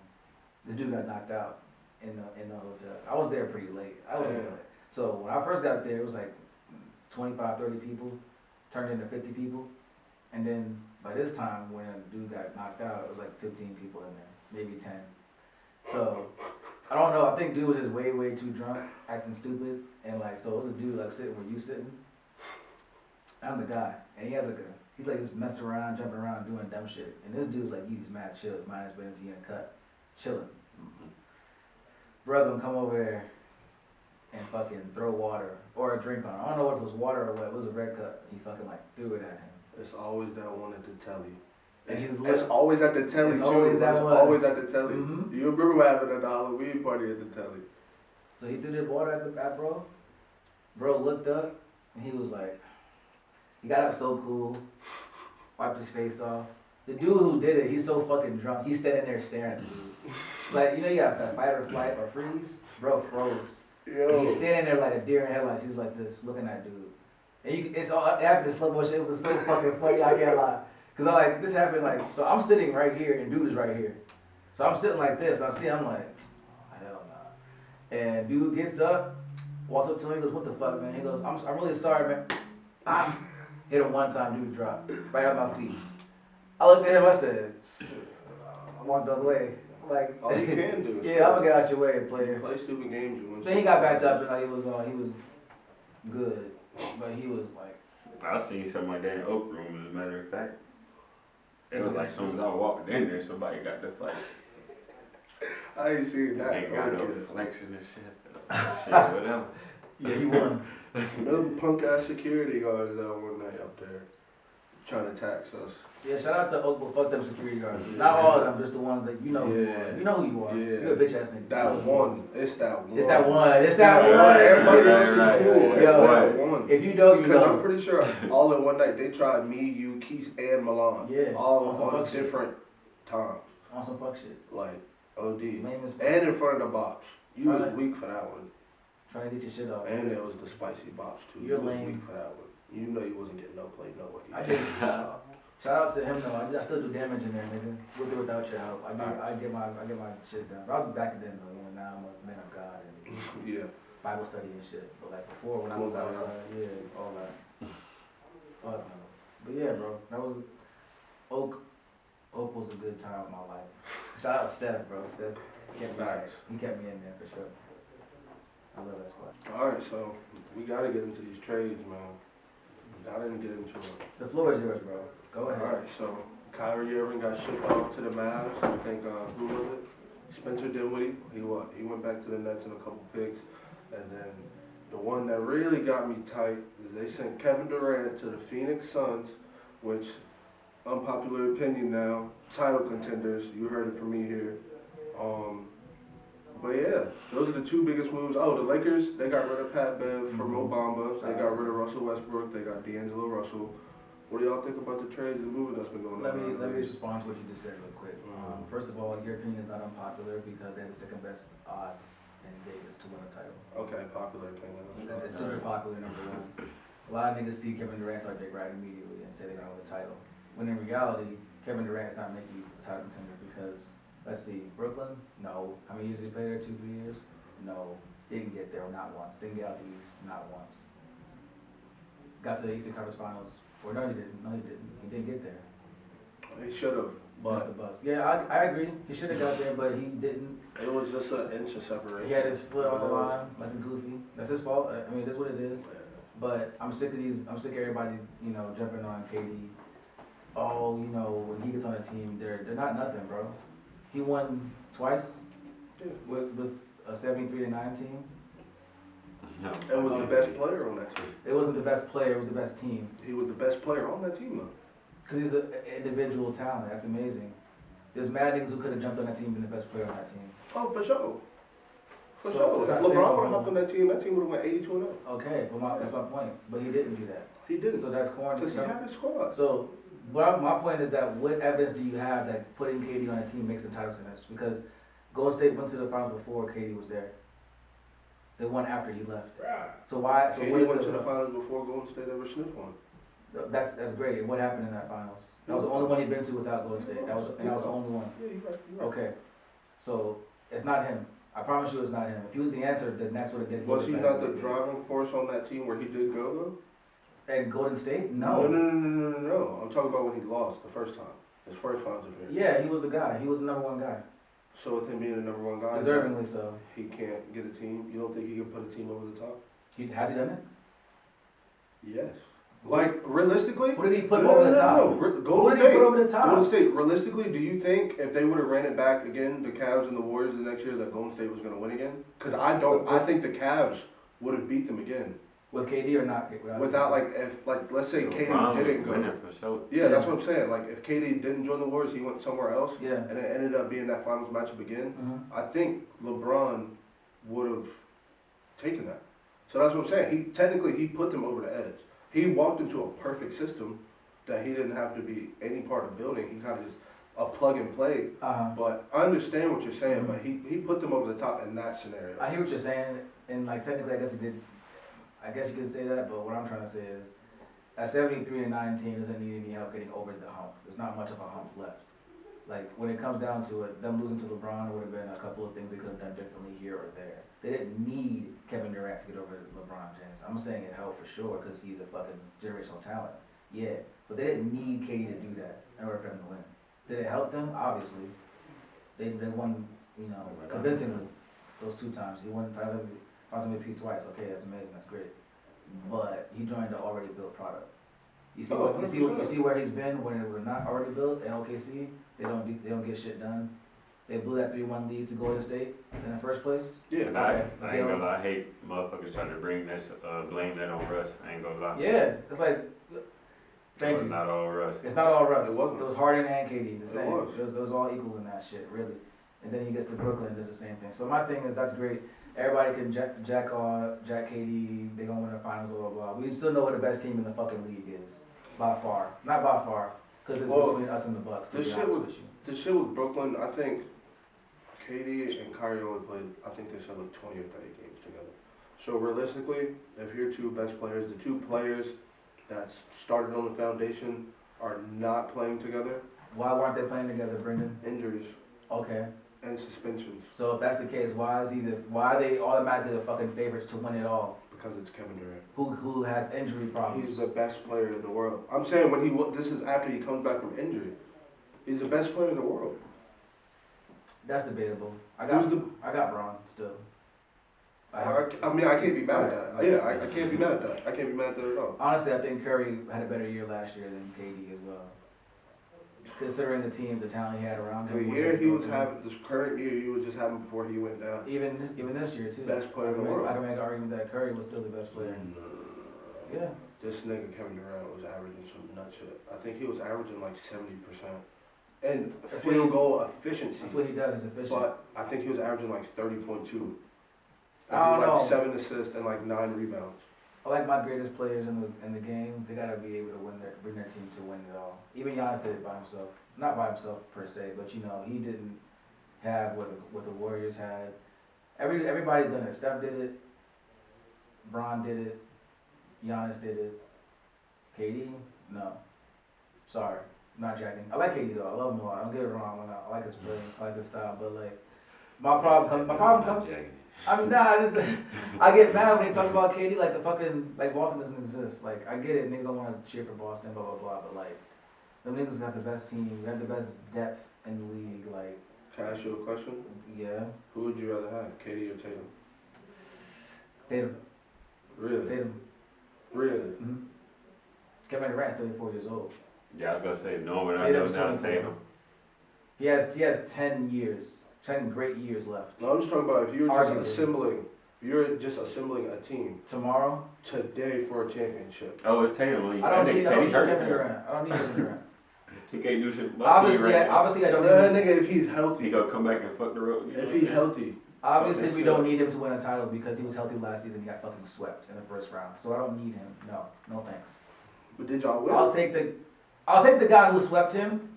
This dude got knocked out in the hotel. I was there pretty late. So when I first got there, it was like 25, 30 people, turned into 50 people. And then by this time, when a dude got knocked out, it was like 15 people in there, maybe 10. So I don't know. I think dude was just way, way too drunk, acting stupid. And like, so it was a dude like sitting where you sitting. I'm the guy. And he has like he's like just messing around, jumping around, doing dumb shit. And this dude's like, he's mad chill. Minus business, he in a cut. Chilling. Bro gonna come over there and fucking throw water or a drink on him. I don't know if it was water or what. It was a red cup. He fucking like threw it at him. It's always that one at the telly. And It's always at the telly too. Always that it's one. always at the telly. Mm-hmm. You remember what happened at the Halloween party at the telly? So he threw the water at bro. Bro looked up and he was like, he got up so cool, wiped his face off. The dude who did it, he's so fucking drunk. He's standing there staring at the dude. Like, you know, you got that fight or flight or freeze? Bro froze. Yo. He's standing there like a deer in headlights. He's like this, looking at dude. And it's all after the slow motion. It was so fucking funny. I can't lie. Cause I like, this happened like, so I'm sitting right here and dude is right here. So I'm sitting like this, I see, I'm like, oh, hell nah. And dude gets up, walks up to me, he goes, what the fuck, man? He goes, I'm really sorry, man. Ah. Hit him one time, dude dropped, right at my feet. I looked at him, I said, I walked the other way. Like, All you can do is yeah, I'm gonna get out your way, player. play stupid games. You win. Then he got back up and like, he was good, but he was like. I seen something like that in Oak Room, as a matter of fact. It was like as soon as I walked in there, somebody got the fight. I ain't seen that. They got no flexing and shit. Shit, whatever. Yeah, he won. Them punk ass security guards that one night up there trying to tax us. Yeah, shout out to Oakville, fuck them security guards. Not all of them, just the ones that you know who you are. You know who you are. Yeah. You're a bitch ass nigga. That one. It's that one. It's that one. It's that one. Everybody else Right, is cool. right. It's Yo, that one. If you know, you Because know. I'm pretty sure all in one night they tried me, you, Keith, and Milan. Yeah, All on some on fuck shit. different times. On some fuck shit. Like, OD. Lame as fuck. And in front of the box. You was Right. weak for that one. Trying to get your shit off. And there was the spicy box too. You're you was lame. weak for that one. You know you wasn't getting no play, no way. I did. Shout out to him though. I still do damage in there, nigga. With or without your help. I get my shit done. But I'll be back then though. You know, now I'm a man of God and Yeah. Bible study and shit. But like before when I was outside, yeah, all that. Fuck no. But yeah, bro, that was Oak was a good time of my life. Shout out Steph, bro. Steph kept me. Nice. He kept me in there for sure. I love that spot. Alright, so we gotta get into these trades, man. We gotta get into it. The floor is yours, bro. Go ahead. Alright, so Kyrie Irving got shipped off to the Mavs. I think who was it? Spencer Dinwiddie. He went back to the Nets in a couple picks. And then the one that really got me tight is they sent Kevin Durant to the Phoenix Suns, which, unpopular opinion now, title contenders. You heard it from me here. But yeah, those are the two biggest moves. Oh, the Lakers, they got rid of Pat Bev for Mo Bamba. They got rid of Russell Westbrook. They got D'Angelo Russell. What do y'all think about the trades and the movement that's been going on? Let me respond to what you just said real quick. First of all, your opinion is not unpopular because they're the second best odds in Vegas to win a title. Okay, popular opinion. It's super popular, number one. A lot of niggas see Kevin Durant start dick right immediately and say they're gonna win the title. When in reality, Kevin Durant is not making you a title contender because, let's see, Brooklyn, no. How many years did he play there? 2-3 years? No. Didn't get there, not once. Didn't get out the East, not once. Got to the Eastern Conference Finals. Or no, he didn't. No, he didn't. He didn't get there. He should have, That's the but bust. Yeah, I agree. He should have got there, but he didn't. it was just an inch of separation. He had his foot on the line, like a goofy. That's his fault. I mean, that's what it is. But I'm sick of everybody, jumping on KD. Oh, when he gets on a team, they're not nothing, bro. He won twice with a 73-9 team. No. And was the best player on that team. It wasn't the best player, it was the best team. He was the best player on that team, though. Because he's an individual talent. That's amazing. There's mad niggas who could have jumped on that team and been the best player on that team. Oh, for sure. For So, sure. it's If not LeBron saying- would have hopped on that team would have went 82-0. Okay, but that's my point. But he didn't do that. He didn't. So that's corny. Because he had his squad. So, my point is that what evidence do you have that putting KD on a team makes them title contenders? Because Golden State went to the finals before KD was there. They won after he left. So why? So KD what is went it- to the finals before Golden State ever sniffed one. That's great. What happened in that finals? That was the only one he'd been to without Golden State. That was the only one. Yeah, you're right. Okay, so it's not him. I promise you, it's not him. If he was the answer, then that's what it did. Was he not the driving force on that team where he did go, though? At Golden State? No, No. no. I'm talking about when he lost the first time. His first finals appearance. Yeah, he was the guy. He was the number one guy. So with him being the number one guy, Deservingly so. he can't get a team. You don't think he can put a team over the top? Has he done it? Yes. Like, realistically? What did he put over the top? No. What Golden did he State. put over the top? Golden State, realistically, do you think if they would have ran it back again, the Cavs and the Warriors the next year, that Golden State was going to win again? Because I don't. I think the Cavs would have beat them again. With KD or not? Without, let's say KD LeBron didn't was go. winning for sure. Yeah, that's what I'm saying. Like, if KD didn't join the Warriors, he went somewhere else, Yeah. and it ended up being that finals matchup again. Mm-hmm. I think LeBron would have taken that. So that's what I'm saying. He put them over the edge. He walked into a perfect system that he didn't have to be any part of building. He kind of just a plug and play. But I understand what you're saying. But he put them over the top in that scenario. I hear what you're saying, and like technically, I guess he did. I guess you could say that, but what I'm trying to say is, at 73 and 19 doesn't need any help getting over the hump. There's not much of a hump left. Like, when it comes down to it, them losing to LeBron would have been a couple of things they could have done differently here or there. They didn't need Kevin Durant to get over LeBron James. I'm saying it helped for sure because he's a fucking generational talent. Yeah, but they didn't need KD to do that in order for them to win. Did it help them? Obviously. They won, you know, convincingly those 2 times. He won Finals MVP twice. Okay, that's amazing. That's great. But he joined the already built product. You see where he's been when it was not already built in OKC. They don't get shit done. They blew that 3-1 lead to Golden State in the first place. Yeah, and I ain't gonna lie. I hate motherfuckers trying to bring this blame that on Russ. I ain't gonna lie. Yeah, it's like. Thank you. It's not all Russ. It's not all Russ. It wasn't. It was Harden and KD, the same. It was all equal in that shit, really. And then he gets to Brooklyn and does the same thing. So my thing is that's great. Everybody can jack KD. They gonna win the finals, blah blah blah. We still know what the best team in the fucking league is, by far. Not by far, because it's between us and the Bucks. To be honest with you. The shit with Brooklyn, I think KD and Kyrie only played. I think they said like 20 or 30 games together. So realistically, if your 2 best players, the 2 players that started on the foundation are not playing together. Why weren't they playing together, Brendan? Injuries. Okay. And suspensions. So if that's the case, why are they automatically the fucking favorites to win it all? Because it's Kevin Durant. Who has injury problems? He's the best player in the world. I'm saying this is after he comes back from injury. He's the best player in the world. That's debatable. I got Braun still. I mean, I can't be mad at that. Yeah, I can't be mad at that. I can't be mad at that at all. Honestly, I think Curry had a better year last year than KD as well. Considering the team, the talent he had around him. The year he was having, this current year he was just having before he went down. Even this year too. Best player in the world. I can make an argument that Curry was still the best player. Yeah. This nigga Kevin Durant was averaging some nut shit. I think he was averaging like 70%. And field goal efficiency. That's what he does, is efficient. But I think he was averaging like 30.2. I don't know. Like 7 assists and like 9 rebounds. I like my greatest players in the game. They gotta be able to bring their team to win it all. Even Giannis did it by himself, not by himself per se, but you know he didn't have what the Warriors had. Everybody done it. Steph did it. Bron did it. Giannis did it. KD, no. Sorry, not jacking. I like KD though. I love him a lot. Don't get it wrong. I like his play. I like his style. But like my problem comes. I mean, I get mad when they talk about KD like the fucking, like Boston doesn't exist. Like, I get it, niggas don't want to cheer for Boston, blah, blah, blah, but like, them niggas got the best team, they have the best depth in the league, like. Can I ask you a question? Yeah. Who would you rather have, KD or Tatum? Tatum. Really? Tatum. Really? Mm-hmm. Kevin Durant's 34 years old. Yeah, I was gonna say, no, but I know down Tatum. He has 10 years. 10 great years left. No, I'm just talking about if you were just assembling a team tomorrow, today for a championship. Oh, it's Tatum. I don't need Kevin Durant. I don't need Kevin Durant. He can't do shit. Obviously, I don't. Nigga, if he's healthy, he gonna come back and fuck the road. If he's healthy. Obviously, we don't need him to win a title because he was healthy last season. He got fucking swept in the first round. So I don't need him. No thanks. But did y'all win? I'll take the guy who swept him,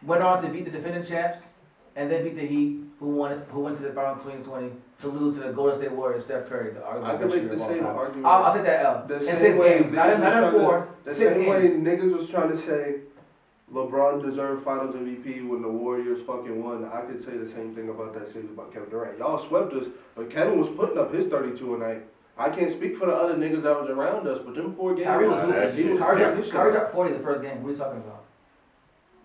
went on to beat the defending champs, and then beat the Heat, who went to the finals 2020 to lose to the Golden State Warriors, Steph Curry. I could make the same argument. I'll take that L. In 6 games, not in 4. The 6 same way games. niggas was trying to say LeBron deserved Finals MVP when the Warriors fucking won. I could say the same thing about that series about Kevin Durant. Y'all swept us, but Kevin was putting up his 32 a night. I can't speak for the other niggas that was around us, but them 4 games. Kyrie dropped 40 the first game. What are you talking about?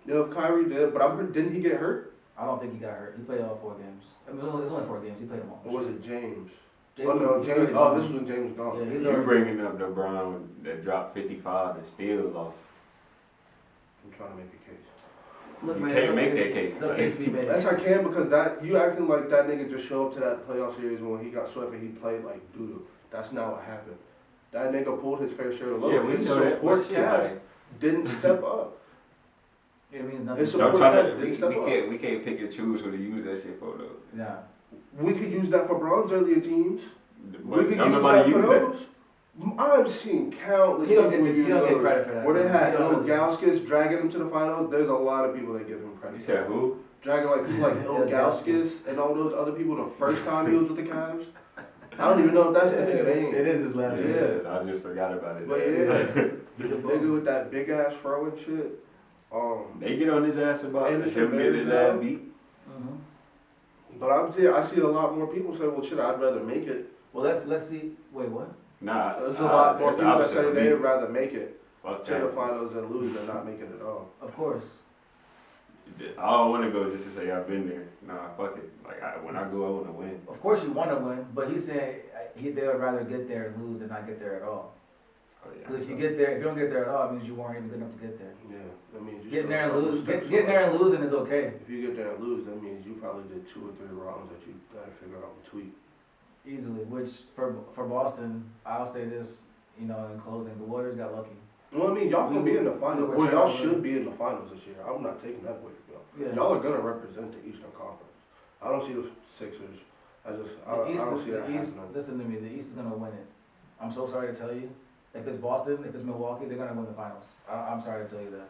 Yeah, Kyrie did, but didn't he get hurt? I don't think he got hurt. He played all 4 games. It was only 4 games. He played them all. Or was it James? James James. This was when James was gone. Yeah, you bringing up LeBron that dropped 55 and still lost. I'm trying to make a case. Look, You man, can't make that case. No case to be made. Yes, I can, because you acting like that nigga just showed up to that playoff series when he got swept and he played like doo-doo. That's not what happened. That nigga pulled his fair share of load. Yeah, we His know that. support Shit, cast like- didn't step up. It means nothing. His support cast didn't step up. We can't pick and choose who to use that shit for though. Yeah. We could use that for Bron's earlier teams. We But could use nobody that for use that. those. I'm seeing countless You don't people use get those. credit for that. Where they had You don't really- Ilgauskas dragging him to the finals, there's a lot of people that give him credit. You said who? Dragging like people like Ilgauskas and all those other people the first time he was with the Cavs. I don't even know if that's the nigga name. It is his last name. Yeah. I just forgot about it. But yeah, the nigga with that big ass fro and shit. They get on his ass about Anderson him getting his Varejao. ass beat. Mm-hmm. But I see a lot more people say, well, shit, I'd rather make it. Well, let's see. Wait, what? Nah, There's a lot more it's the people that opposite say for me. they'd rather make it Fuck to the that. finals than lose than not make it at all. Of course. I don't want to go just to say I've been there. Nah, fuck it. Like when I go, I want to win. Of course you want to win, but he said they would rather get there and lose than not get there at all. Oh, yeah, Because if you don't get there at all, it means you weren't even good enough to get there. Yeah, that means you Getting still there and a couple lose, steps getting there away. and losing is okay. If you get there and lose, that means you probably did 2 or 3 wrongs that you gotta figure out and tweak. Easily, which for Boston, I'll say this, in closing, the Warriors got lucky. Well, I mean, y'all can be in the finals. we were Well, y'all trying to should be in the finals this year. I'm not taking that away from y'all. Yeah. Y'all are gonna represent the Eastern Conference. I don't see the Sixers. I The East don't is- see that the East, happening. listen to me, the East is gonna win it. I'm so sorry to tell you. If it's Boston, if it's Milwaukee, they're gonna win the finals. I'm sorry to tell you that.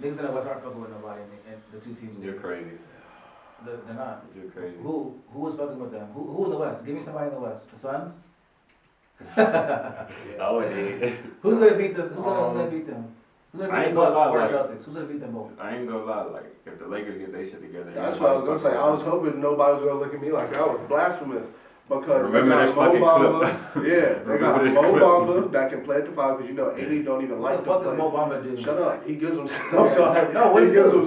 Niggas in the West aren't fucking with nobody, and the two teams. in the You're East. crazy. They're not. You're crazy. Who is fucking with them? Who in the West? Give me somebody in the West. The Suns? Oh, it Who's gonna beat this? Who's gonna beat them? Who's gonna I beat ain't the gonna Bucks lie, or the like- Celtics? Who's gonna beat them both? I ain't gonna lie. Like if the Lakers get their shit together, That's what I was gonna say. I was hoping nobody was gonna look at me like I was blasphemous because Remember they this got fucking Mo Bamba. Yeah, they Remember got this Mo clip. Bamba that can play at the 5 because AD don't even What like the to fuck does play. Mo Bamba do? Shut up. He gives him. I'm sorry. No, what he he gives do? him